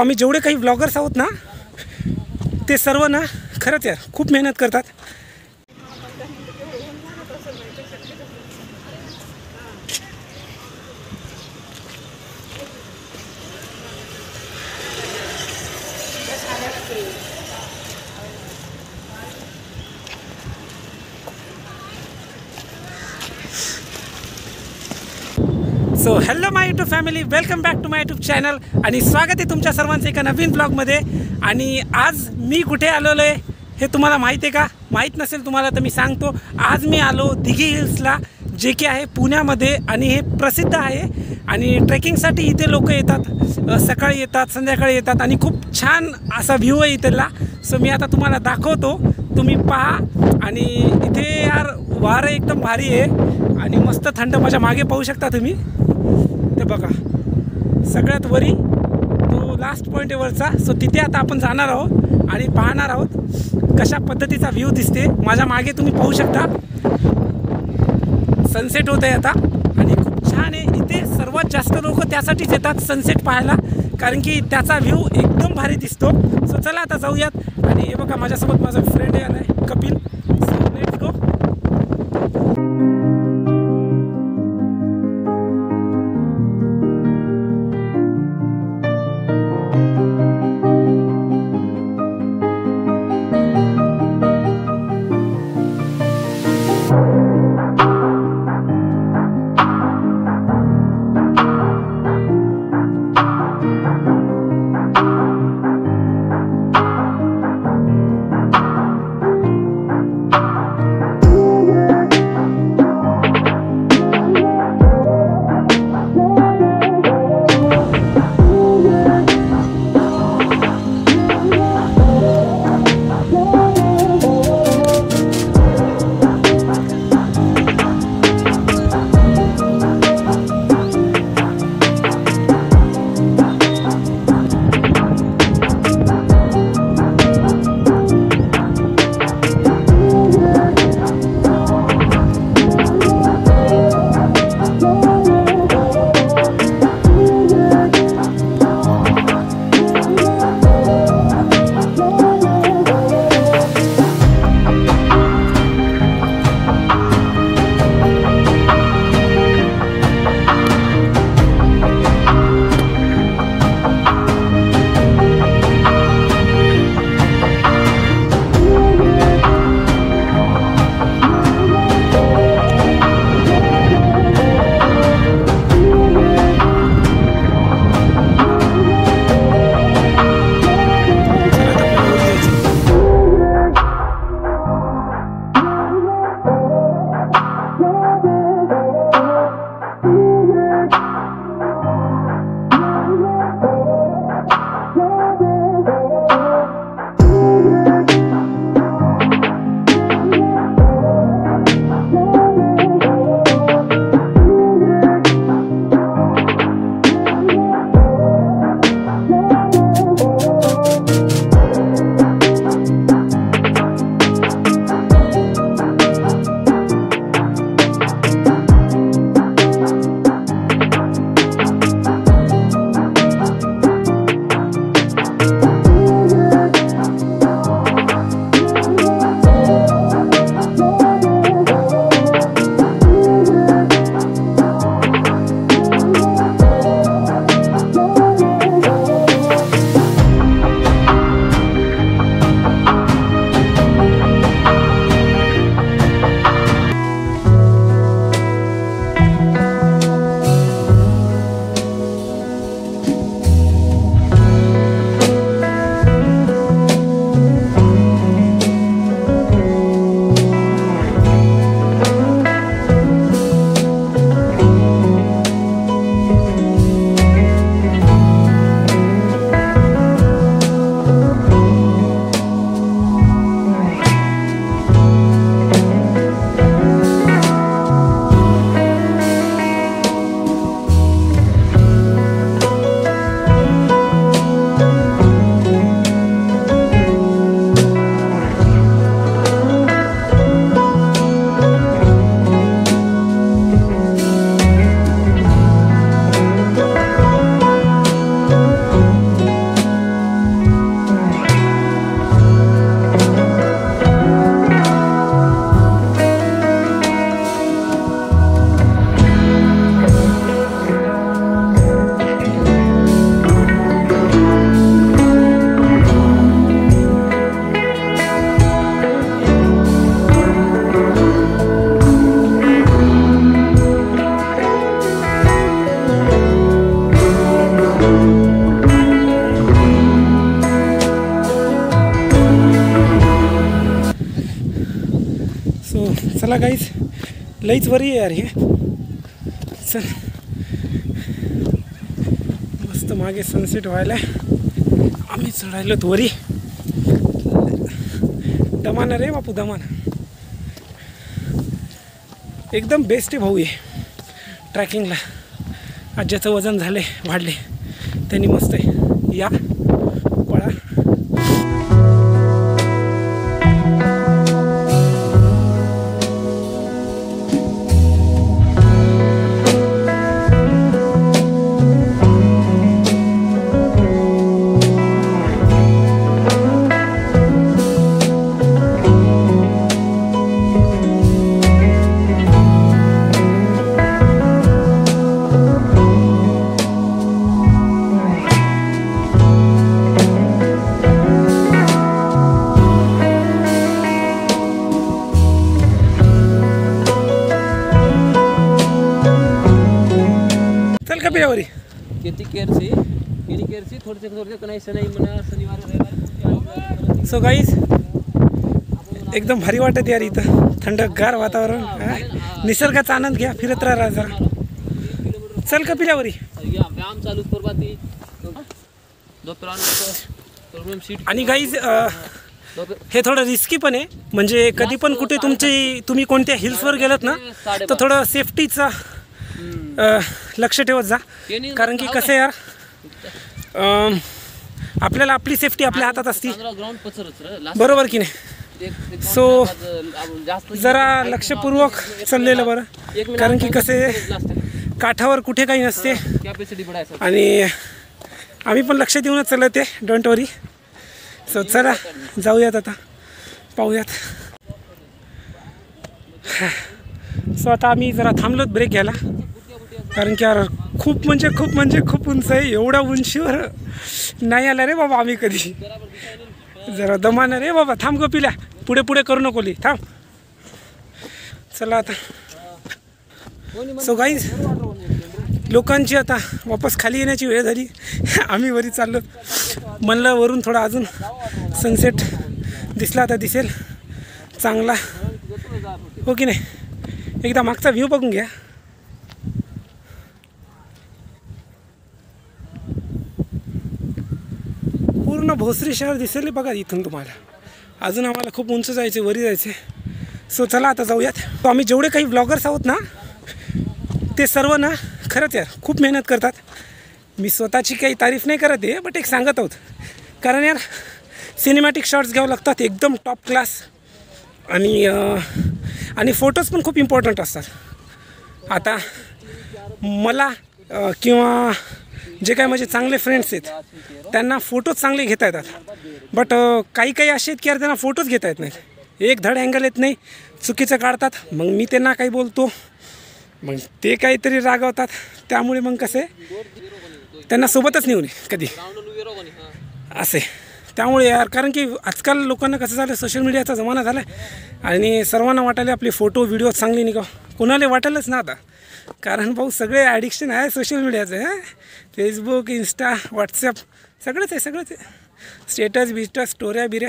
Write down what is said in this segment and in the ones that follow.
आम्ही जेवढे काही ब्लॉगर्स आहोत ना ते सर्व ना खरंच यार खूप मेहनत करतात. So hello my YouTube family, welcome back to my YouTube channel आणि स्वागत आहे तुमच्या सर्वांचं एका नवीन ब्लॉगमध्ये. आणि आज मी कुठे आलेलो आहे हे तुम्हाला माहीत आहे का? माहीत नसेल तुम्हाला तर मी सांगतो. आज मी आलो दिघी हिल्सला, जे की आहे पुण्यामध्ये आणि हे प्रसिद्ध आहे. आणि ट्रेकिंगसाठी इथे लोक येतात, सकाळी येतात, संध्याकाळी येतात आणि खूप छान असा व्ह्यू आहे इथला. सो मी आता तुम्हाला दाखवतो, तुम्ही पहा. आणि इथे यार वारं एकदम भारी आहे आणि मस्त थंड. माझ्या मागे पाहू शकता तुम्ही, ते बघा सगळ्यात वरी तो लास्ट पॉईंट आहे वरचा. सो तिथे आता आपण जाणार आहोत आणि पाहणार आहोत कशा पद्धतीचा व्ह्यू दिसते. माझ्या मागे तुम्ही पाहू शकता सनसेट होत आहे आता आणि खूप छान आहे. इथे सर्वात जास्त लोक त्यासाठीच येतात सनसेट पाहायला, कारण की त्याचा व्ह्यू एकदम भारी दिसतो. सो चला आता जाऊयात. आणि हे बघा माझ्यासोबत माझा फ्रेंड आला आहे कपिल. So let's go. चला गाईज, लईच वरी आहे यार हे. चल, मस्त मागे सनसेट व्हायला, आम्ही चढायलोत वरी. दमान रे बापू, दमान एकदम बेस्ट आहे भाऊ हे ट्रॅकिंगला. आज ज्याचं वजन झाले वाढले त्यांनी मस्त आहे. या पळा. कपिलावरी खेती केरसी थोडे कनेक्शन नाही म्हणा शनिवार. सो गाईज, एकदम भारी वाटत यार इथं, थंडगार वातावरण, निसर्गाचा आनंद घ्या, फिरत राहा जरा. चल कपिलावरी. व्यायाम चालू करवाती आणि गाईज हे थोडं रिस्की पण आहे, म्हणजे कधी पण कुठे तुम्ही कोणत्या हिल्सवर गेलात ना तर थोडं सेफ्टीचा लक्ष ठेवत जा. कारण की कसं यार, आपल्याला आपली सेफ्टी आपल्या हातात असती, बरोबर की नाही. सो जरा लक्षपूर्वक चाललेलं बरं, कारण की कसे काठावर कुठे काही नसते आणि आम्ही पण लक्ष देऊनच चालत आहे, डोंट वरी. सो चला जाऊयात आता, पाहूयात. सो आता आम्ही जरा थांबलोत ब्रेक घ्यायला, कारण की यार खूप खूप उंच आहे. एवढ्या उंचीवर नाही आला रे बाबा आम्ही कधी. जरा दमानं रे बाबा, थांब गो पिल्या, पुढे करू नको ली, थांब. चला आता. सो गाईज, लोकांची आता वापस खाली येण्याची वेळ झाली. आम्ही वरी चाललो, म्हणलं वरून थोडा अजून सनसेट दिसला आता दिसेल चांगला, हो की नाही. एकदा मागचा व्ह्यू बघून घ्या. पूर्ण भोसरी शहर दिसेल बघा इथून तुम्हाला. अजून आम्हाला खूप उंच जायचे, वरी जायचे. सो चला आता जाऊयात. तो आम्ही जेवढे काही ब्लॉगर्स आहोत ना ते सर्व ना खरंच यार खूप मेहनत करतात. मी स्वतःची काही तारीफ नाही करत आहे, बट एक सांगत आहोत, कारण यार सिनेमॅटिक शॉट्स घ्यावं लागतात एकदम टॉप क्लास, आणि फोटोज पण खूप इम्पॉर्टंट असतात. आता मला किंवा जे काय माझे चांगले फ्रेंड्स आहेत त्यांना फोटोज चांगले घेता येतात, बट काही असे आहेत की यार त्यांना फोटोज घेता येत नाहीत. एक धड अँगल येत नाही, चुकीचं काढतात. मग मी त्यांना काही बोलतो, मग ते काहीतरी रागवतात. त्यामुळे मग कसे त्यांना सोबतच नेऊ नये कधी असे. त्यामुळे यार, कारण की आजकाल लोकांना कसं झालं, सोशल मीडियाचा जमाना झाला आहे आणि सर्वांना वाटायला आपले फोटो व्हिडिओ चांगली निघाव. कोणाला वाटायलाच ना आता, कारण भाऊ सगळे ॲडिक्शन आहे सोशल मीडियाचं. फेसबुक, इंस्टा, व्हॉट्सअप सगळंच आहे. स्टेटस बिस्टस, स्टोऱ्या बिऱ्या.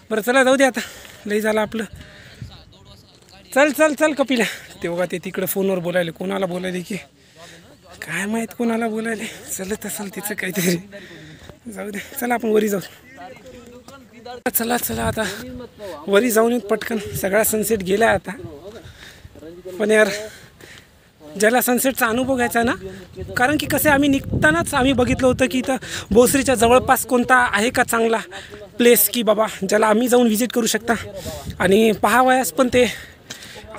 बरं चला जाऊ दे आता, लई झालं आपलं. चल कपिला. ते बघा ते तिकडं फोनवर बोलायले, कोणाला बोलायले की काय माहीत, कोणाला बोलायले. चलत असेल तिचं काहीतरी, जाऊ दे. चला आपण वरी जाऊ. चला आता वरी जाऊन येत पटकन. सगळा सनसेट गेला आता, पण यार ज्याला सनसेटचा अनुभव घ्यायचा ना, कारण की कसं आम्ही निघतानाच आम्ही बघितलं होतं की इथं भोसरीच्या जवळपास कोणता आहे का चांगला प्लेस की बाबा ज्याला आम्ही जाऊन व्हिजिट करू शकता आणि पाहावयास पण ते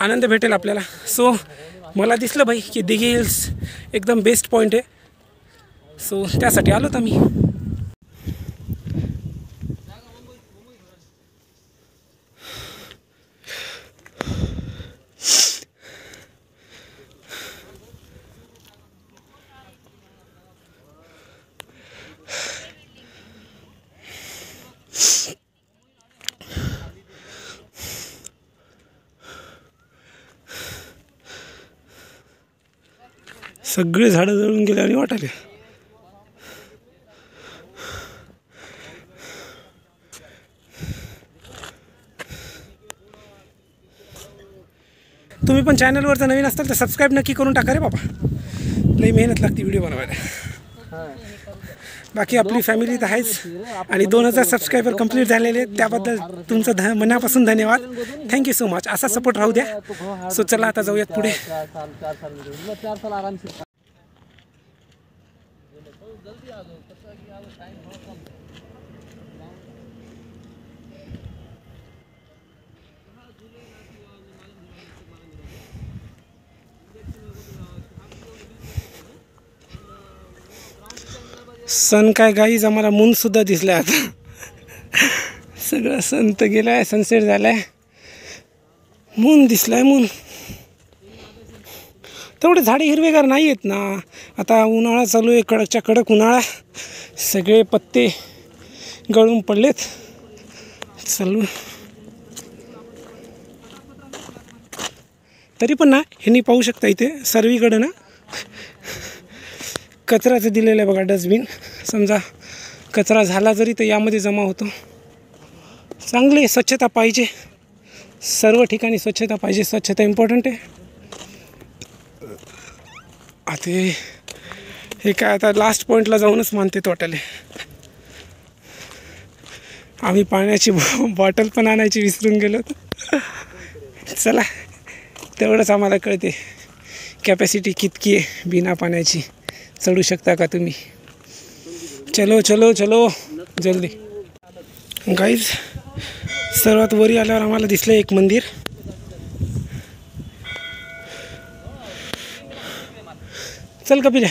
आनंद भेटेल आपल्याला. सो मला दिसलं भाई की दिघी हिल्स एकदम बेस्ट पॉईंट आहे. सो त्यासाठी आलोत आम्ही. सगळे झाडं जळून गेले आणि वाटायले. तुम्ही पण चॅनलवर जर नवीन असताल तर सबस्क्राईब नक्की करून टाका रे बाबा, लई मेहनत लागते व्हिडिओ बनवायला. बाकी आपली फॅमिली तर आहेच आणि 2000 सबस्क्रायबर कंप्लीट झालेले, त्याबद्दल तुमचं मनापासून धन्यवाद. Thank you so much. असा सपोर्ट राहू द्या. सो चला आता जाऊयात पुढे. 4 साल आराम से. सन काय गाईज, आम्हाला मून सुद्धा दिसलं आता. सगळं सन तर गेलाय, सनसेट झालाय, मून दिसलाय. मून तेवढे झाडे हिरवेगार नाही आहेत ना. आता उन्हाळा चालू आहे, कडकच्या कडक उन्हाळा, सगळे पत्ते गळून पडलेत. चालू तरी पण ना, ह्यांनी पाहू शकता इथे सर्वीकडं ना कचऱ्याचं दिलेलं आहे बघा, डस्टबिन. समजा कचरा झाला जरी तर यामध्ये जमा होतो. चांगली स्वच्छता पाहिजे, सर्व ठिकाणी स्वच्छता पाहिजे. स्वच्छता इम्पॉर्टंट आहे. आता हे काय, आता लास्ट पॉईंटला जाऊनच मानते तोटाले. आम्ही पाण्याची बॉटल पण आणायची विसरून गेलो. चला, तेवढंच आम्हाला कळते कॅपॅसिटी कितकी आहे बिना पाण्याची. चढू शकता का तुम्ही? चलो चलो चलो जल्दी. गाईज, सर्वात वरी आल्यावर आम्हाला दिसलं एक मंदिर. चल कपिल्या.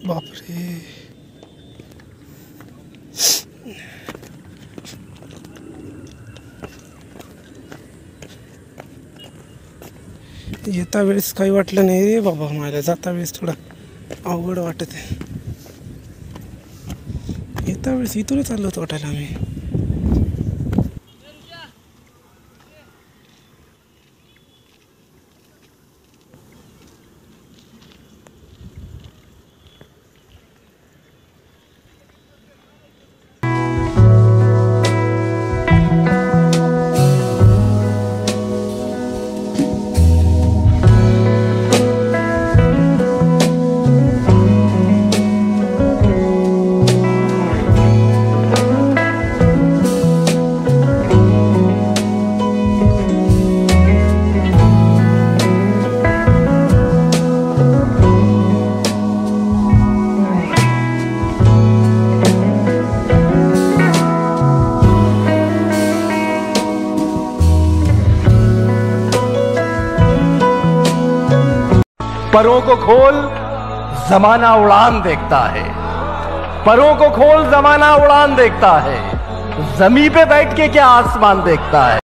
बापरे, येता वेळेस काही वाटलं नाही रे बाबा मला. जाता वेळेस थोडा अवघड वाटत आहे. येता वेळेस इथूनच चाललो होतो वाटायला आम्ही. परों को खोल, जमाना उड़ान देखता है. परों को खोल, जमाना उड़ान देखता है. जमीन पे बैठ के क्या आसमान देखता है.